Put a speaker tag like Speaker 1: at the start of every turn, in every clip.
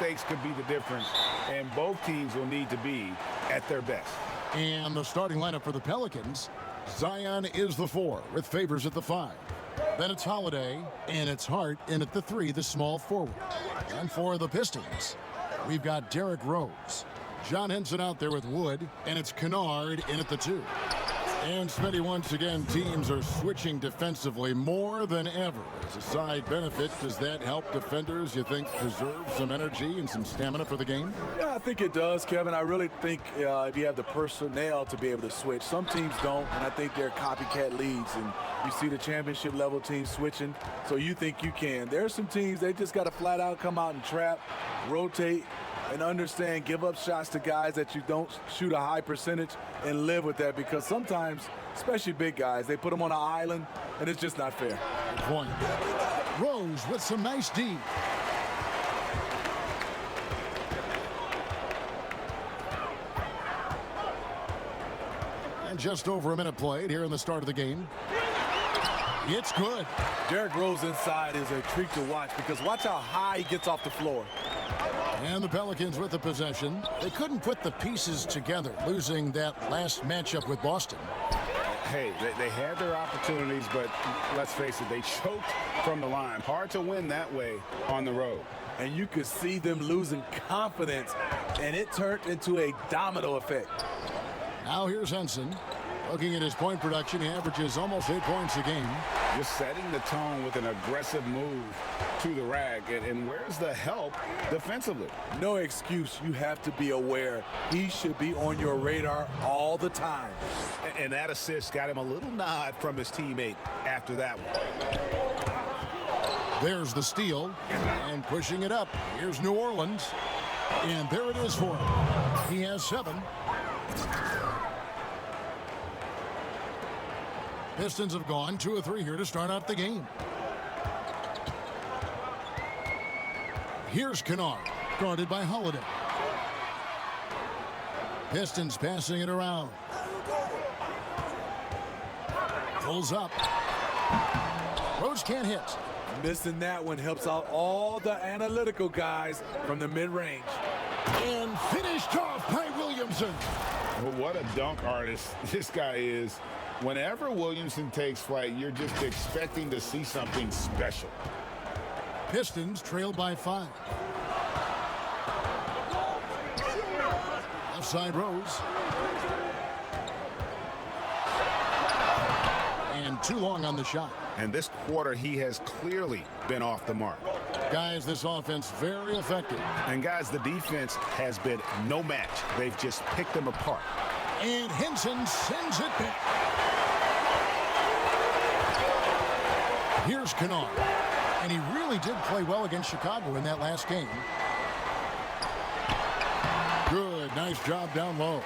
Speaker 1: mistakes could be the difference, and both teams will need to be at their best.
Speaker 2: And the starting lineup for the Pelicans, Zion is the 4 with Favors at the 5. Then it's Holiday, and it's Hart in at the 3, the small forward. And for the Pistons, we've got Derrick Rose. John Henson out there with Wood, and it's Kennard in at the 2. And Smitty, once again, teams are switching defensively more than ever. As a side benefit, does that help defenders, you think, preserve some energy and some stamina for the game?
Speaker 3: Yeah, I think it does, Kevin. I really think if you have the personnel to be able to switch. Some teams don't, and I think they're copycat leagues. And you see the championship level teams switching, so you think you can. There are some teams, they just got to flat out come out and trap, rotate, and understand, give up shots to guys that you don't shoot a high percentage and live with that, because sometimes, especially big guys, they put them on an island, and it's just not fair.
Speaker 2: Good point. Rose with some nice D. And just over a minute played here in the start of the game. It's good.
Speaker 3: Derrick Rose inside is a treat to watch, because watch how high he gets off the floor.
Speaker 2: And the Pelicans with the possession. They couldn't put the pieces together, losing that last matchup with Boston.
Speaker 1: Hey, they had their opportunities, but let's face it, they choked from the line. Hard to win that way on the road.
Speaker 3: And you could see them losing confidence, and it turned into a domino effect.
Speaker 2: Now here's Henson. Looking at his point production, he averages almost 8 points a game.
Speaker 1: Just setting the tone with an aggressive move to the rack. And where's the help defensively?
Speaker 3: No excuse. You have to be aware. He should be on your radar all the time.
Speaker 1: And that assist got him a little nod from his teammate after that one.
Speaker 2: There's the steal. And pushing it up. Here's New Orleans. And there it is for him. He has 7. Pistons have gone 2 of 3 here to start out the game. Here's Kennard, guarded by Holiday. Pistons passing it around. Pulls up. Rose can't hit.
Speaker 3: Missing that one helps out all the analytical guys from the mid-range.
Speaker 2: And finished off by Williamson.
Speaker 1: Well, what a dunk artist this guy is. Whenever Williamson takes flight, you're just expecting to see something special.
Speaker 2: Pistons trail by 5. Left side Rose. And too long on the shot.
Speaker 1: And this quarter, he has clearly been off the mark.
Speaker 2: Guys, this offense very effective.
Speaker 1: And guys, the defense has been no match. They've just picked them apart.
Speaker 2: And Henson sends it back. Here's Kennard. And he really did play well against Chicago in that last game. Good, nice job down low.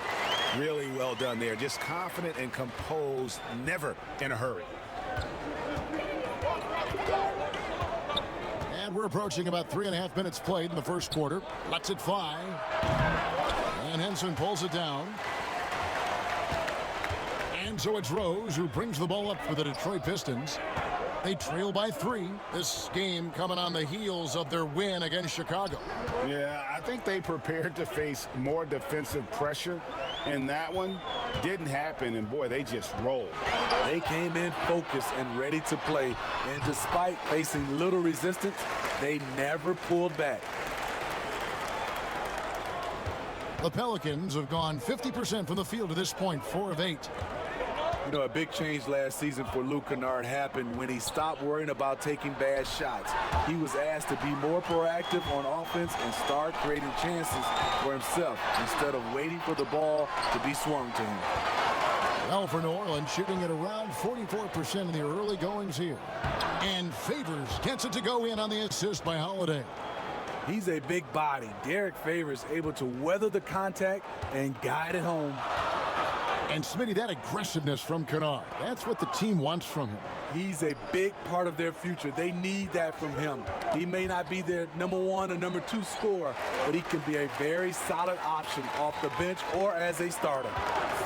Speaker 1: Really well done there. Just confident and composed, never in a hurry.
Speaker 2: And we're approaching about 3.5 minutes played in the first quarter. Lets it fly. And Henson pulls it down. And so it's Rose who brings the ball up for the Detroit Pistons. They trail by 3. This game coming on the heels of their win against Chicago.
Speaker 1: Yeah, I think they prepared to face more defensive pressure, and that one didn't happen, and boy, they just rolled.
Speaker 3: They came in focused and ready to play, and despite facing little resistance, they never pulled back.
Speaker 2: The Pelicans have gone 50% from the field to this point, 4 of 8.
Speaker 3: You know, a big change last season for Luke Kennard happened when he stopped worrying about taking bad shots. He was asked to be more proactive on offense and start creating chances for himself instead of waiting for the ball to be swung to him.
Speaker 2: Well, for New Orleans, shooting at around 44% in the early goings here. And Favors gets it to go in on the assist by Holiday.
Speaker 3: He's a big body. Derrick Favors able to weather the contact and guide it home.
Speaker 2: And Smitty, that aggressiveness from Kennard, that's what the team wants from him.
Speaker 3: He's a big part of their future. They need that from him. He may not be their number 1 or number 2 scorer, but he can be a very solid option off the bench or as a starter.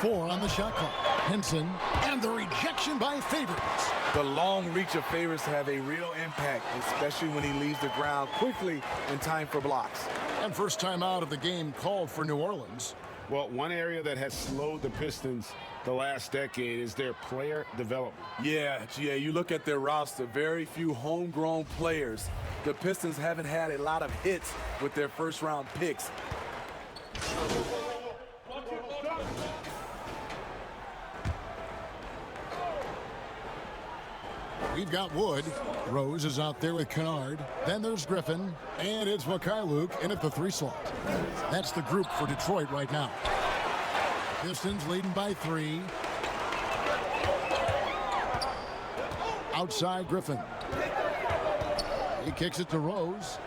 Speaker 2: 4 on the shot clock. Henson, and the rejection by Favors.
Speaker 3: The long reach of Favors have a real impact, especially when he leaves the ground quickly in time for blocks.
Speaker 2: And first time out of the game called for New Orleans.
Speaker 1: Well, one area that has slowed the Pistons the last decade is their player development.
Speaker 3: Yeah, you look at their roster, very few homegrown players. The Pistons haven't had a lot of hits with their first-round picks.
Speaker 2: We've got Wood. Rose is out there with Kennard. Then there's Griffin. And it's Mikhailuk in at the 3 slot. That's the group for Detroit right now. Pistons leading by 3. Outside Griffin. He kicks it to Rose.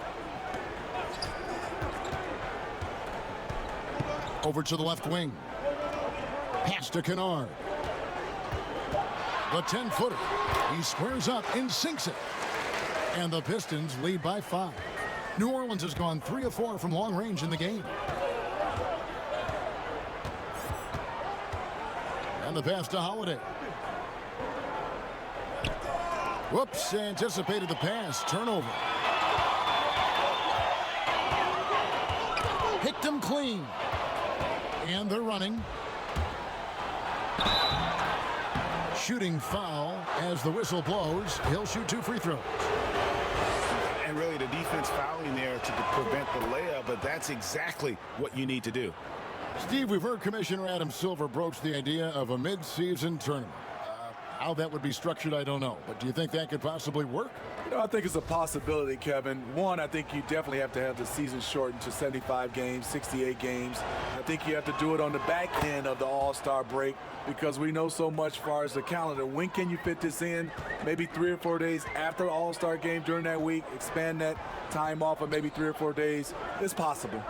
Speaker 2: Over to the left wing. Pass to Kennard. The 10-footer. He squares up and sinks it. And the Pistons lead by 5. New Orleans has gone 3 of 4 from long range in the game. And the pass to Holiday. Whoops, anticipated the pass. Turnover. Picked him clean. And they're running. Shooting foul as the whistle blows. He'll shoot 2 free throws.
Speaker 1: And really the defense fouling there to prevent the layup, but that's exactly what you need to do.
Speaker 2: Steve, we've heard Commissioner Adam Silver broach the idea of a mid-season tournament. How that would be structured, I don't know. But do you think that could possibly work?
Speaker 3: You know, I think it's a possibility, Kevin. One, I think you definitely have to have the season shortened to 75 games, 68 games. I think you have to do it on the back end of the All-Star break because we know so much as far as the calendar. When can you fit this in? Maybe 3 or 4 days after the All-Star game during that week. Expand that time off of maybe 3 or 4 days. It's possible.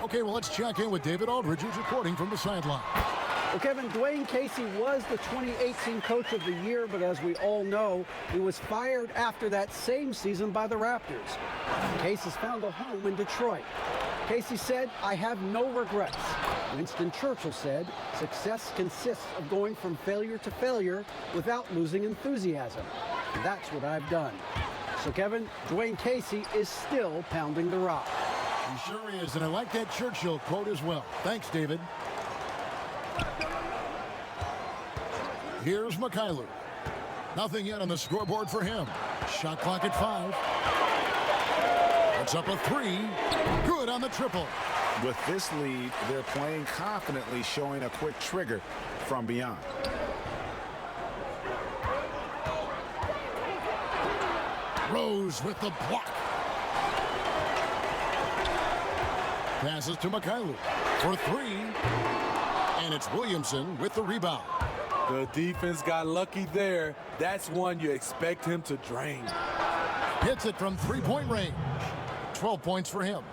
Speaker 2: Okay, well, let's check in with David Aldridge, who's reporting from the sideline.
Speaker 4: Well, Kevin, Dwayne Casey was the 2018 Coach of the Year, but as we all know, he was fired after that same season by the Raptors. Casey's found a home in Detroit. Casey said, "I have no regrets." Winston Churchill said, "Success consists of going from failure to failure without losing enthusiasm." And that's what I've done. So, Kevin, Dwayne Casey is still pounding the rock.
Speaker 2: He sure is, and I like that Churchill quote as well. Thanks, David. Here's Mikhailuk. Nothing yet on the scoreboard for him. Shot clock at 5. It's up a 3. Good on the triple.
Speaker 1: With this lead, they're playing confidently, showing a quick trigger from beyond.
Speaker 2: Rose with the block. Passes to Mikhailuk for 3. And it's Williamson with the rebound.
Speaker 3: The defense got lucky there. That's one you expect him to drain.
Speaker 2: Hits it from 3-point range. 12 points for him.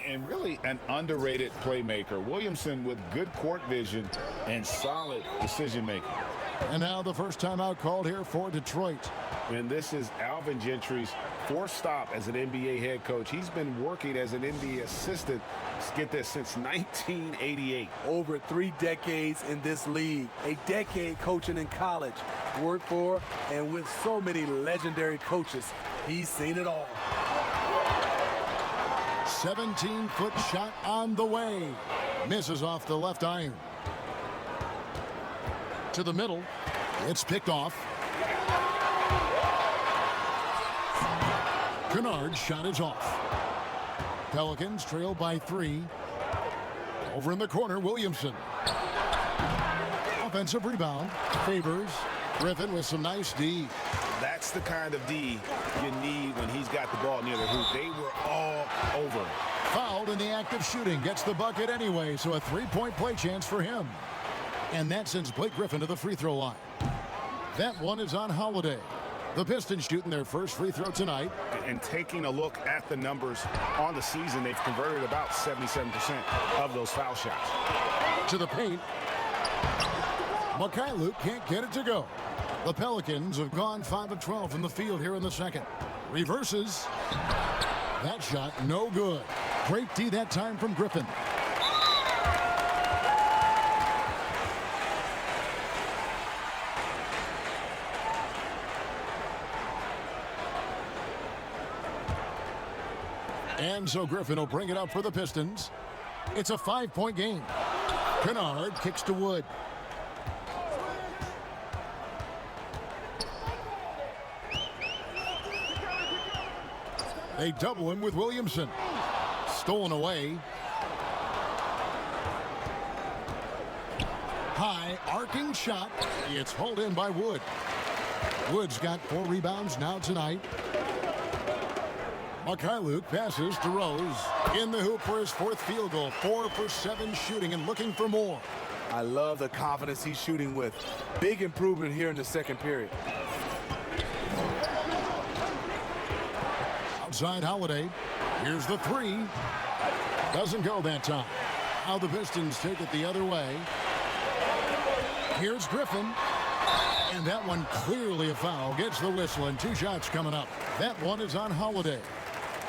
Speaker 1: And really an underrated playmaker. Williamson with good court vision and solid decision making.
Speaker 2: And now the first timeout called here for Detroit.
Speaker 1: And this is Alvin Gentry's 4th stop as an NBA head coach. He's been working as an NBA assistant, get this, since 1988.
Speaker 3: Over 3 decades in this league. A decade coaching in college. Worked for and with so many legendary coaches. He's seen it all.
Speaker 2: 17-foot shot on the way. Misses off the left iron. To the middle. It's picked off. Kennard's shot is off. Pelicans trail by 3. Over in the corner, Williamson. Offensive rebound. Favors. Griffin with some nice D.
Speaker 1: That's the kind of D you need when he's got the ball near the hoop. They were all over it.
Speaker 2: Fouled in the act of shooting. Gets the bucket anyway, so a 3-point play chance for him. And that sends Blake Griffin to the free throw line. That one is on Holiday. The Pistons shooting their first free throw tonight.
Speaker 1: And taking a look at the numbers on the season, they've converted about 77% of those foul shots.
Speaker 2: To the paint. Mikhailuk can't get it to go. The Pelicans have gone 5 of 12 from the field here in the second. Reverses. That shot no good. Great D that time from Griffin. And so Griffin will bring it up for the Pistons. It's a 5-point game. Kennard kicks to Wood. They double him with Williamson. Stolen away. High arcing shot. It's hauled in by Wood. Wood's got 4 rebounds now tonight. Mikhailuk passes to Rose. In the hoop for his 4th field goal. 4 for 7 shooting and looking for more.
Speaker 3: I love the confidence he's shooting with. Big improvement here in the second period.
Speaker 2: Outside Holiday. Here's the 3. Doesn't go that time. Now the Pistons take it the other way. Here's Griffin. And that one clearly a foul. Gets the whistle and 2 shots coming up. That one is on Holiday.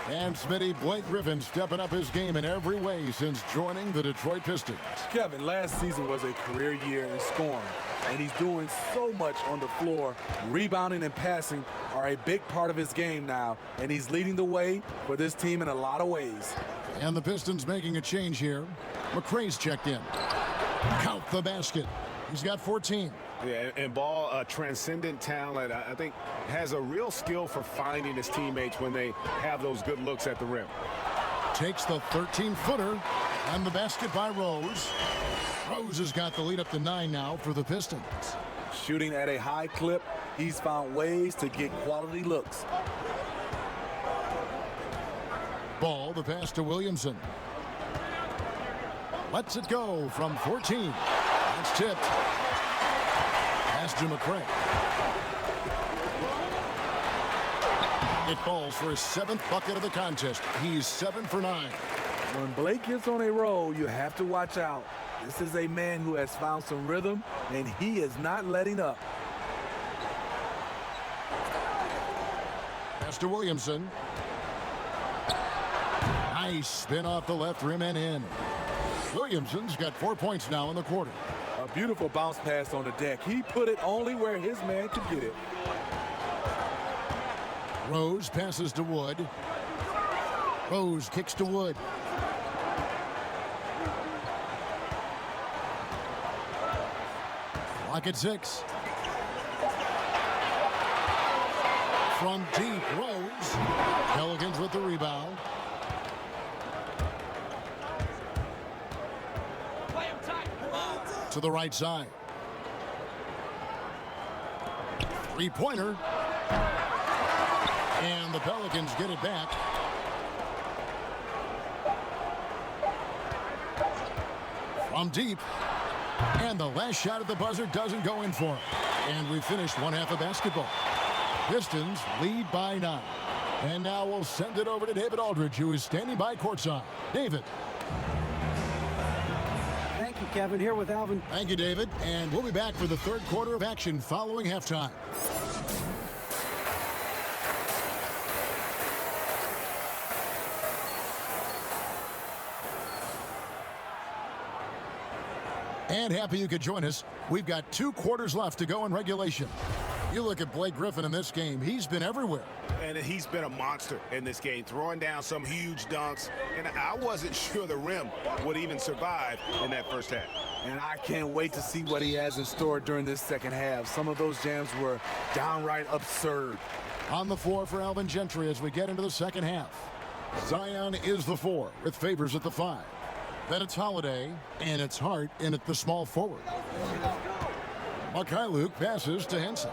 Speaker 2: And Smitty, Blake Griffin stepping up his game in every way since joining the Detroit Pistons.
Speaker 3: Kevin, last season was a career year in scoring, and he's doing so much on the floor. Rebounding and passing are a big part of his game now, and he's leading the way for this team in a lot of ways.
Speaker 2: And the Pistons making a change here. McRae's checked in. Count the basket. He's got 14.
Speaker 1: Yeah, and Ball, a transcendent talent, I think has a real skill for finding his teammates when they have those good looks at the rim.
Speaker 2: Takes the 13-footer and the basket by Rose. Rose has got the lead up to 9 now for the Pistons.
Speaker 3: Shooting at a high clip, he's found ways to get quality looks.
Speaker 2: Ball, the pass to Williamson. Lets it go from 14. It's tipped. Pass to McRae. It falls for his 7th bucket of the contest. He's 7 for 9.
Speaker 3: When Blake gets on a roll, you have to watch out. This is a man who has found some rhythm, and he is not letting up.
Speaker 2: Pass to Williamson. Nice spin off the left rim and in. Williamson's got 4 points now in the quarter.
Speaker 3: A beautiful bounce pass on the deck. He put it only where his man could get it.
Speaker 2: Rose passes to Wood. Rose kicks to Wood. Clock at 6. From deep, Rose. Pelicans with the rebound. To the right side. 3-pointer. And the Pelicans get it back. From deep. And the last shot at the buzzer doesn't go in for him. And we finished 1 half of basketball. Pistons lead by 9. And now we'll send it over to David Aldridge, who is standing by courtside. David.
Speaker 4: Thank you, Kevin. Here with Alvin.
Speaker 2: Thank you, David. And we'll be back for the 3rd quarter of action following halftime. And happy you could join us. We've got 2 quarters left to go in regulation. You look at Blake Griffin in this game. He's been everywhere.
Speaker 1: And he's been a monster in this game, throwing down some huge dunks. And I wasn't sure the rim would even survive in that first half.
Speaker 3: And I can't wait to see what he has in store during this second half. Some of those jams were downright absurd.
Speaker 2: On the floor for Alvin Gentry as we get into the second half. Zion is the 4 with Favors at the 5. Then it's Holiday, and it's Hart in at the small forward. Mikhailuk passes to Henson.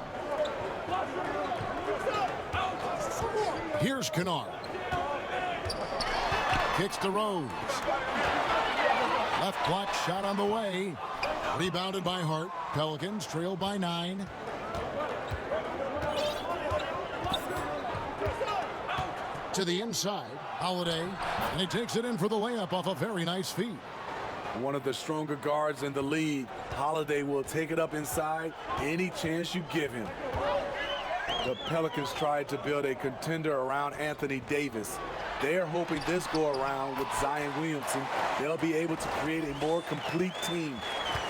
Speaker 2: Here's Kennard. Kicks to Rose. Left block shot on the way. Rebounded by Hart. Pelicans trail by 9. To the inside, Holiday, and he takes it in for the layup off a very nice feed.
Speaker 3: One of the stronger guards in the league. Holiday will take it up inside any chance you give him. The Pelicans tried to build a contender around Anthony Davis. They're hoping this go around with Zion Williamson, they'll be able to create a more complete team.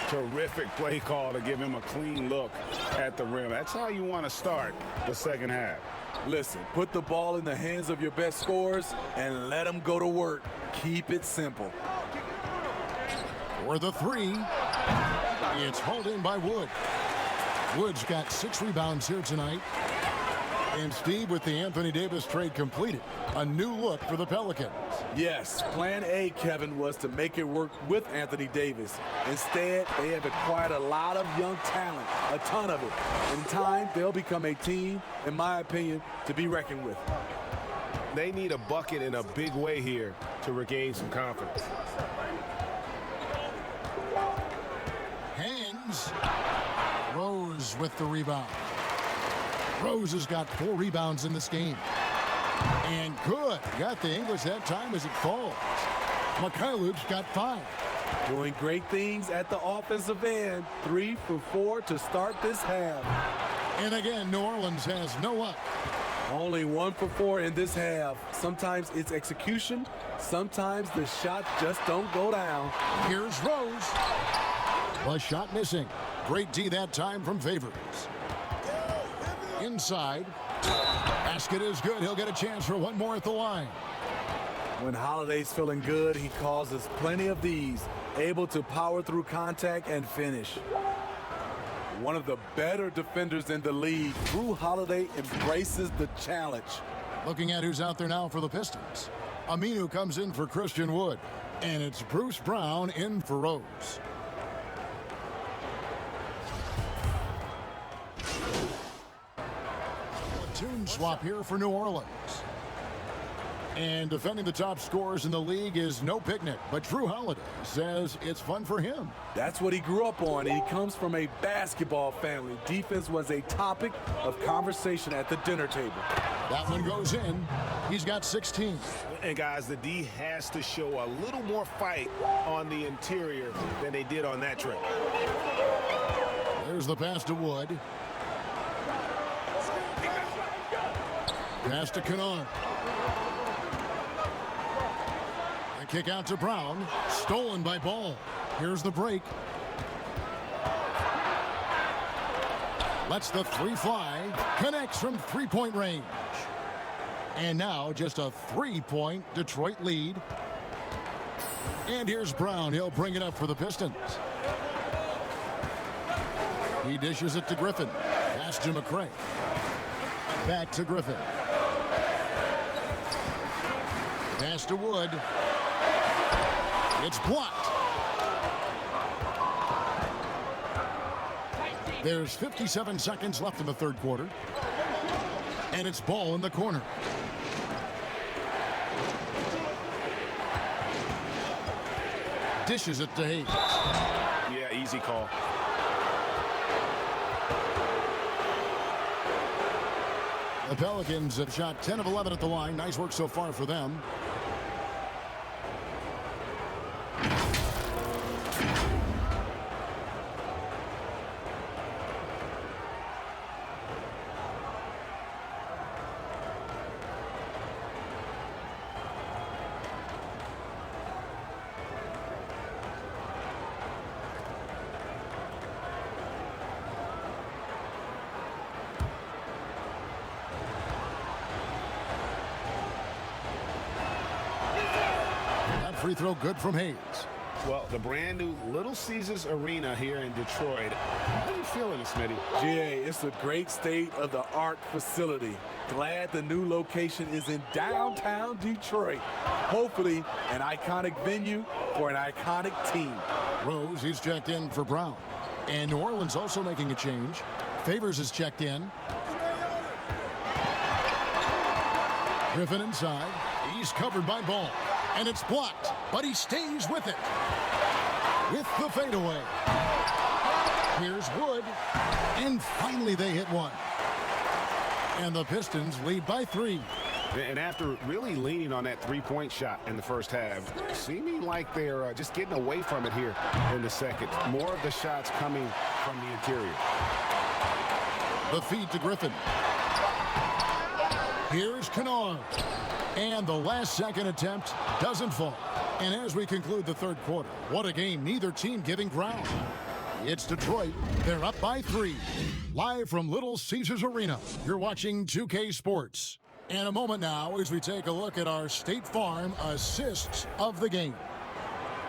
Speaker 1: Terrific play call to give him a clean look at the rim. That's how you want to start the second half.
Speaker 3: Listen, put the ball in the hands of your best scorers and let them go to work. Keep it simple.
Speaker 2: For the three, it's hauled in by Wood. Wood's got 6 rebounds here tonight. And Steve, with the Anthony Davis trade completed, a new look for the Pelicans.
Speaker 3: Yes, plan A, Kevin, was to make it work with Anthony Davis. Instead, they have acquired a lot of young talent, a ton of it. In time, they'll become a team, in my opinion, to be reckoned with.
Speaker 1: They need a bucket in a big way here to regain some confidence.
Speaker 2: Hands. Rose with the rebound. Rose has got 4 rebounds in this game. And good. Got the English that time as it falls. Mikhailuk's got 5.
Speaker 3: Doing great things at the offensive end. 3 for 4 to start this half.
Speaker 2: And again, New Orleans has no luck.
Speaker 3: Only 1 for 4 in this half. Sometimes it's execution. Sometimes the shots just don't go down.
Speaker 2: Here's Rose. A shot missing. Great D that time from Favors. Inside. Basket is good. He'll get a chance for one more at the line.
Speaker 3: When Holiday's feeling good, he causes plenty of these. Able to power through contact and finish. One of the better defenders in the league. Drew Holiday embraces the challenge.
Speaker 2: Looking at who's out there now for the Pistons. Aminu comes in for Christian Wood. And it's Bruce Brown in for Rose. Platoon swap here for New Orleans. And defending the top scorers in the league is no picnic, but Drew Holiday says it's fun for him.
Speaker 3: That's what he grew up on. He comes from a basketball family. Defense was a topic of conversation at the dinner table.
Speaker 2: That one goes in. He's got 16.
Speaker 1: And guys, the D has to show a little more fight on the interior than they did on that trip.
Speaker 2: There's the pass to Wood. Pass to Kennard. The kick out to Brown. Stolen by Ball. Here's the break. Lets the 3 fly. Connects from 3-point range. And now just a 3-point Detroit lead. And here's Brown. He'll bring it up for the Pistons. He dishes it to Griffin. Pass to McCray. Back to Griffin. Pass to Wood. It's blocked. There's 57 seconds left in the third quarter. And it's Ball in the corner. Dishes it to Hayes.
Speaker 1: Yeah, easy call.
Speaker 2: The Pelicans have shot 10 of 11 at the line. Nice work so far for them. Free throw good from Hayes.
Speaker 1: Well, the brand new Little Caesars Arena here in Detroit. How are you feeling, Smitty?
Speaker 3: GA, it's a great state-of-the-art facility. Glad the new location is in downtown Detroit. Hopefully, an iconic venue for an iconic team.
Speaker 2: Rose, he's checked in for Brown. And New Orleans also making a change. Favors is checked in. Griffin inside. He's covered by Ball. And it's blocked, but he stays with it. With the fadeaway. Here's Wood. And finally they hit one. And the Pistons lead by 3.
Speaker 1: And after really leaning on that 3-point shot in the first half, seeming like they're just getting away from it here in the second. More of the shots coming from the interior.
Speaker 2: The feed to Griffin. Here's Kennard. And the last second attempt doesn't fall. And as we conclude the third quarter, what a game. Neither team giving ground. It's Detroit. They're up by 3. Live from Little Caesars Arena, you're watching 2K Sports. In a moment now, as we take a look at our State Farm assists of the game.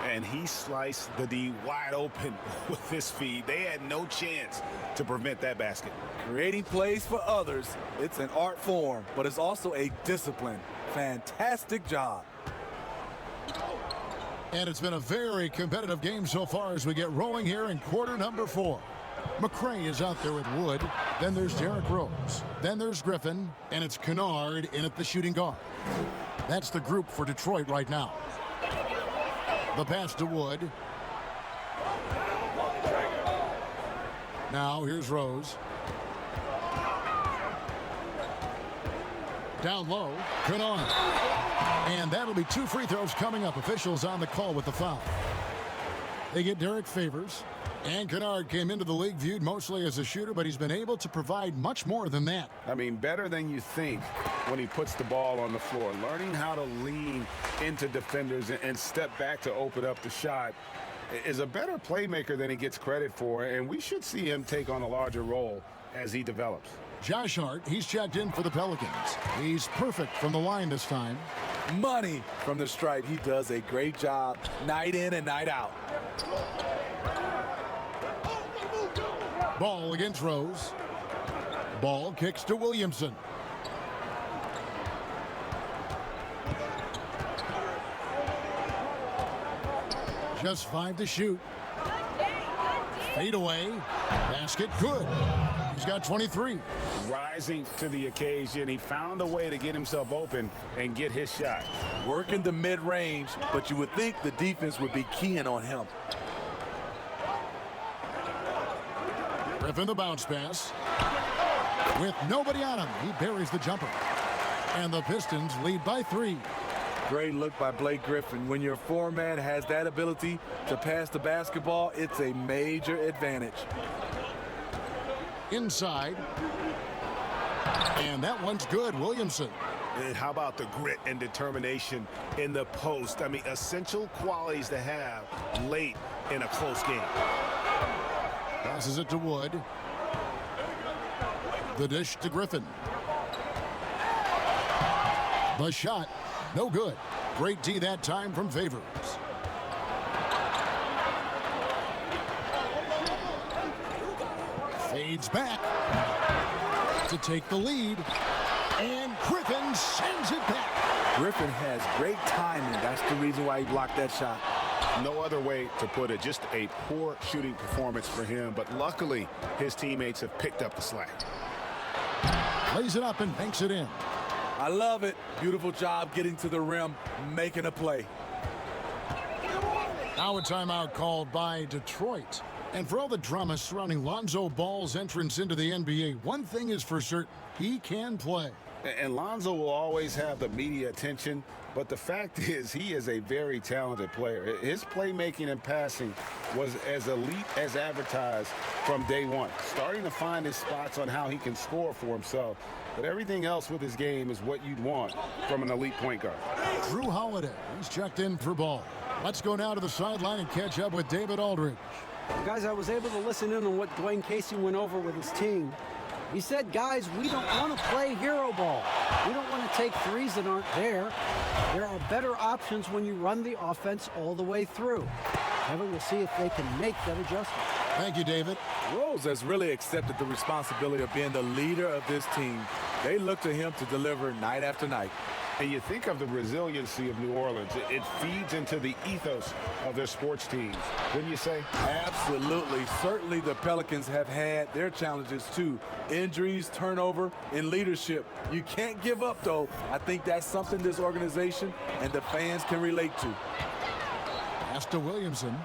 Speaker 1: And he sliced the D wide open with this feed. They had no chance to prevent that basket.
Speaker 3: Creating plays for others, it's an art form, but it's also a discipline. Fantastic job.
Speaker 2: And it's been a very competitive game so far as we get rolling here in quarter number 4. McCray is out there with Wood. Then there's Derrick Rose. Then there's Griffin. And it's Kennard in at the shooting guard. That's the group for Detroit right now. The pass to Wood. Now here's Rose. Down low, Kennard. And that'll be 2 free throws coming up. Officials on the call with the foul. They get Derek Favors. And Kennard came into the league viewed mostly as a shooter, but he's been able to provide much more than that.
Speaker 1: I mean, better than you think when he puts the ball on the floor. Learning how to lean into defenders and step back to open up the shot is a better playmaker than he gets credit for, and we should see him take on a larger role as he develops.
Speaker 2: Josh Hart, he's checked in for the Pelicans. He's perfect from the line this time.
Speaker 3: Money from the stripe. He does a great job night in and night out.
Speaker 2: Ball against Rose. Ball kicks to Williamson. Just 5 to shoot. Fade away. Basket good. He's got 23.
Speaker 1: Rising to the occasion, he found a way to get himself open and get his shot.
Speaker 3: Working the mid-range, but you would think the defense would be keying on him.
Speaker 2: Griffin the bounce pass. With nobody on him, he buries the jumper. And the Pistons lead by 3.
Speaker 3: Great look by Blake Griffin. When your foreman has that ability to pass the basketball, it's a major advantage.
Speaker 2: Inside. And that one's good, Williamson.
Speaker 1: And how about the grit and determination in the post? I mean, essential qualities to have late in a close game.
Speaker 2: Passes it to Wood. The dish to Griffin. The shot, no good. Great D that time from Favors. Fades back to take the lead. And Griffin sends it back.
Speaker 3: Griffin has great timing. That's the reason why he blocked that shot.
Speaker 1: No other way to put it. Just a poor shooting performance for him. But luckily, his teammates have picked up the slack.
Speaker 2: Lays it up and banks it in.
Speaker 3: I love it. Beautiful job getting to the rim, making a play.
Speaker 2: Now a timeout called by Detroit. And for all the drama surrounding Lonzo Ball's entrance into the NBA, one thing is for certain, he can play.
Speaker 1: And Lonzo will always have the media attention, but the fact is he is a very talented player. His playmaking and passing was as elite as advertised from day one, starting to find his spots on how he can score for himself. But everything else with his game is what you'd want from an elite point guard.
Speaker 2: Drew Holiday, he's checked in for Ball. Let's go now to the sideline and catch up with David Aldridge.
Speaker 4: Guys, I was able to listen in on what Dwayne Casey went over with his team. He said, guys, we don't want to play hero ball. We don't want to take threes that aren't there. There are better options when you run the offense all the way through. Kevin, we'll see if they can make that adjustment.
Speaker 2: Thank you, David.
Speaker 3: Rose has really accepted the responsibility of being the leader of this team. They look to him to deliver night after night.
Speaker 1: And you think of the resiliency of New Orleans. It feeds into the ethos of their sports teams, wouldn't you say?
Speaker 3: Absolutely. Certainly the Pelicans have had their challenges too. Injuries, turnover, and leadership. You can't give up, though. I think that's something this organization and the fans can relate to.
Speaker 2: Pass to Williamson.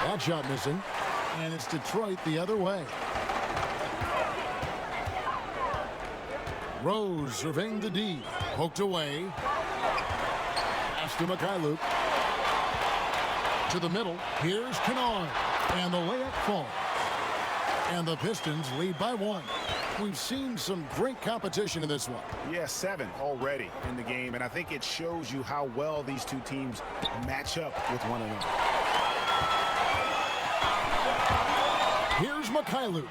Speaker 2: That shot missing. And it's Detroit the other way. Rose surveying the D. Poked away. Pass to Mikhailuk. To the middle. Here's Kennard. And the layup falls. And the Pistons lead by 1. We've seen some great competition in this one.
Speaker 1: Yeah, 7 already in the game. And I think it shows you how well these two teams match up with one another.
Speaker 2: Here's Mikhailuk,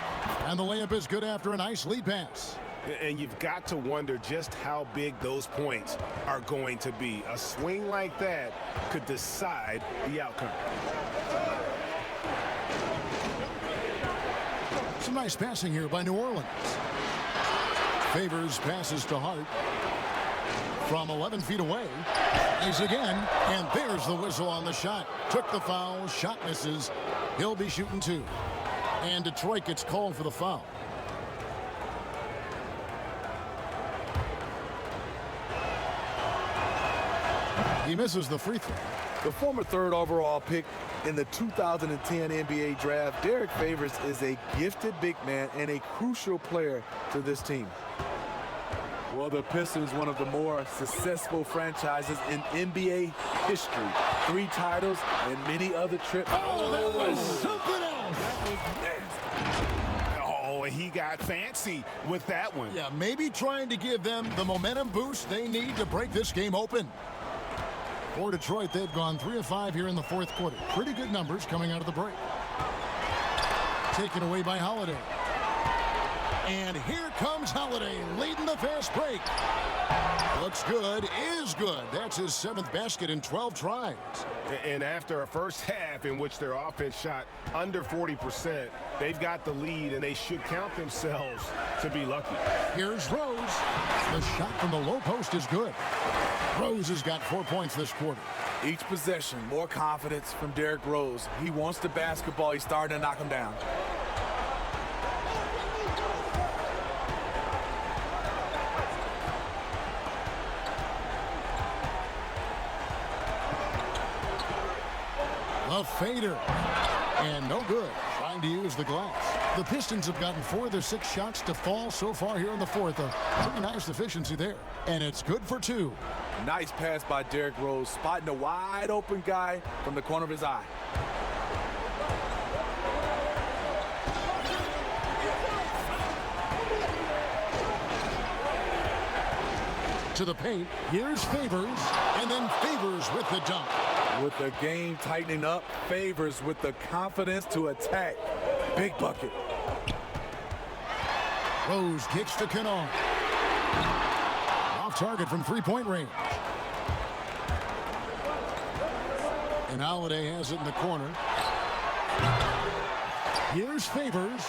Speaker 2: and the layup is good after a nice lead pass.
Speaker 5: And you've got to wonder just how big those points are going to be. A swing like that could decide the outcome.
Speaker 2: Some nice passing here by New Orleans. Favors passes to Hart. From 11 feet away. He's again, and there's the whistle on the shot. Took the foul, shot misses. He'll be shooting 2. And Detroit gets called for the foul. He misses the free throw.
Speaker 3: The former 3rd overall pick in the 2010 NBA draft, Derek Favors is a gifted big man and a crucial player to this team. Well, the Pistons, one of the more successful franchises in NBA history. 3 titles and many other trips.
Speaker 2: Oh, that was something else.
Speaker 5: Oh, he got fancy with that one.
Speaker 2: Yeah, maybe trying to give them the momentum boost they need to break this game open. For Detroit, they've gone 3 of 5 here in the 4th quarter. Pretty good numbers coming out of the break. Taken away by Holiday. And here comes Holiday leading the fast break. Looks good, is good. That's his 7th basket in 12 tries.
Speaker 5: And after a first half in which their offense shot under 40%, they've got the lead, and they should count themselves to be lucky.
Speaker 2: Here's Rose. The shot from the low post is good. Rose has got 4 points this quarter.
Speaker 3: Each possession, more confidence from Derrick Rose. He wants the basketball. He's starting to knock him down.
Speaker 2: A fader. And no good. Trying to use the glass. The Pistons have gotten 4 of their 6 shots to fall so far here in the 4th. A pretty nice efficiency there. And it's good for 2.
Speaker 3: Nice pass by Derrick Rose, spotting a wide open guy from the corner of his eye.
Speaker 2: To the paint. Here's Favors. And then Favors with the dunk.
Speaker 3: With the game tightening up, Favors with the confidence to attack. Big bucket.
Speaker 2: Rose kicks to Kennard. Off target from 3-point range. And Holiday has it in the corner. Here's Favors.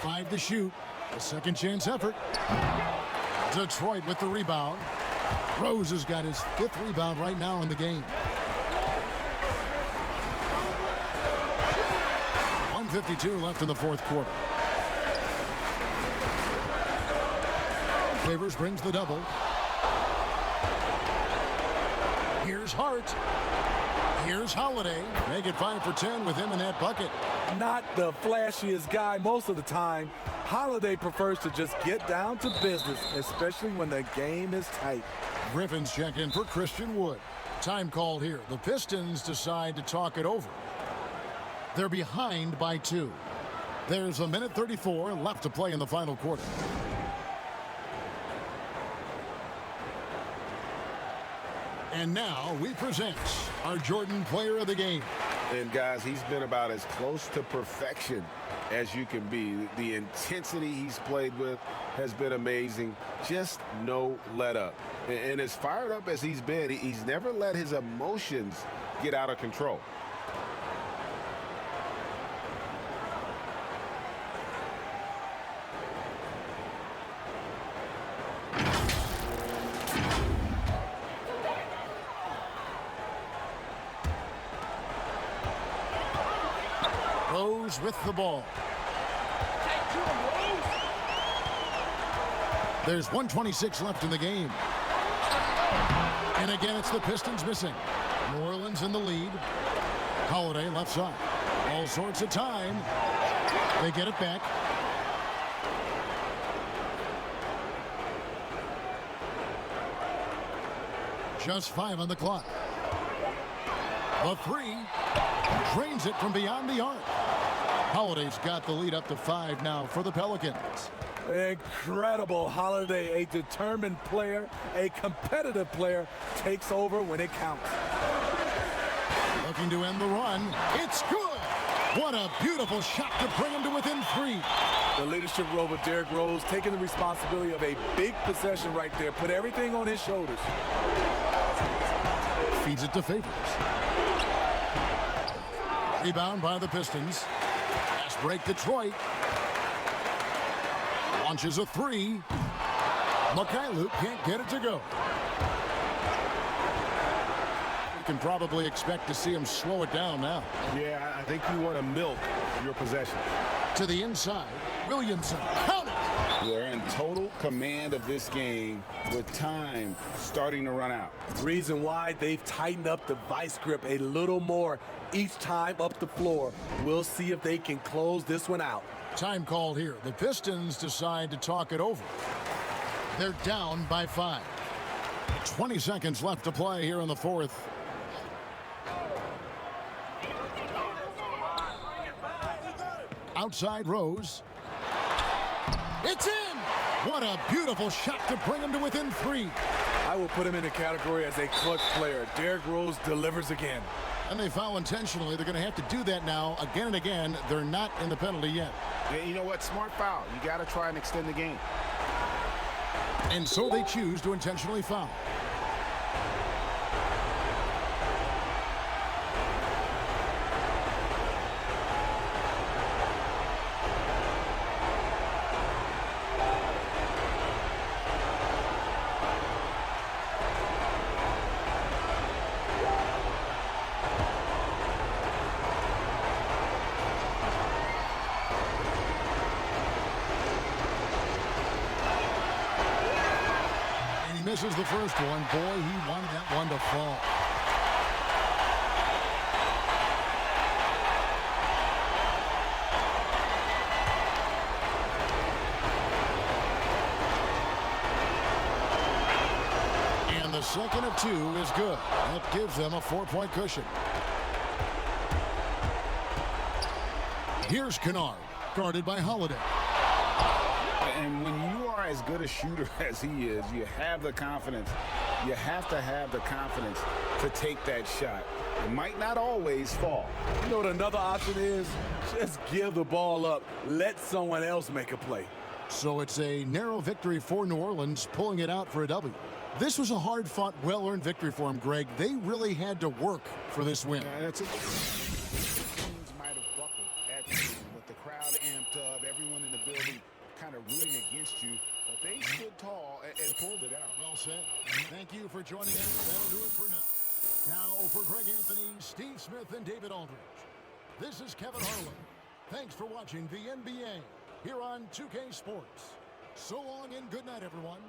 Speaker 2: Five to shoot. A second chance effort. Detroit with the rebound. Rose has got his 5th rebound right now in the game. 1:52 left in the 4th quarter. Favors brings the double. Here's Hart. Here's Holiday. Make it 5 for 10 with him in that bucket.
Speaker 3: Not the flashiest guy most of the time. Holiday prefers to just get down to business, especially when the game is tight.
Speaker 2: Griffin's check in for Christian Wood. Time called here. The Pistons decide to talk it over. They're behind by 2. There's 1:34 left to play in the final quarter. And now we present our Jordan Player of the Game.
Speaker 1: And guys, he's been about as close to perfection as you can be. The intensity he's played with has been amazing. Just no let up. And as fired up as he's been, he's never let his emotions get out of control.
Speaker 2: Rose with the ball. There's 1:26 left in the game. And again, it's the Pistons missing. New Orleans in the lead. Holiday left side. All sorts of time. They get it back. Just 5 on the clock. The 3. Drains it from beyond the arc. Holiday's got the lead up to 5 now for the Pelicans.
Speaker 3: Incredible. Holiday, a determined player, a competitive player, takes over when it counts.
Speaker 2: Looking to end the run. It's good. What a beautiful shot to bring him to within 3.
Speaker 3: The leadership role with Derrick Rose, taking the responsibility of a big possession right there. Put everything on his shoulders.
Speaker 2: Feeds it to Favors. Rebound by the Pistons. Fast break Detroit. Launches a 3. Mikhailuk can't get it to go. You can probably expect to see him slow it down now.
Speaker 5: Yeah, I think you want to milk your possession.
Speaker 2: To the inside, Williamson. Count it!
Speaker 1: They're in total command of this game with time starting to run out.
Speaker 3: Reason why they've tightened up the vice grip a little more each time up the floor. We'll see if they can close this one out.
Speaker 2: Time called here. The Pistons decide to talk it over. They're down by 5. 20 seconds left to play here in the 4th. Outside Rose. It's in! What a beautiful shot to bring him to within 3.
Speaker 3: I will put him in the category as a clutch player. Derrick Rose delivers again.
Speaker 2: And they foul intentionally. They're going to have to do that now again and again. They're not in the penalty yet.
Speaker 5: And you know what? Smart foul. You got to try and extend the game.
Speaker 2: And so they choose to intentionally foul. Misses the first one. Boy, he wanted that one to fall. And the second of 2 is good. That gives them a 4-point cushion. Here's Kennard, guarded by Holiday.
Speaker 1: And when you are as good a shooter as he is, you have the confidence. You have to have the confidence to take that shot. It might not always fall.
Speaker 3: You know what another option is? Just give the ball up. Let someone else make a play.
Speaker 2: So it's a narrow victory for New Orleans, pulling it out for a W. This was a hard-fought, well-earned victory for him, Greg. They really had to work for this win.
Speaker 1: That's it. Teams might have buckled at the end with the crowd amped up, everyone in the building kind of rooting against you, but they stood tall and pulled it out.
Speaker 2: Well said. Thank you for joining us. That'll do it for now. Now for Greg Anthony, Steve Smith, and David Aldridge. This is Kevin Harlan. Thanks for watching the NBA here on 2K Sports. So long and good night, everyone.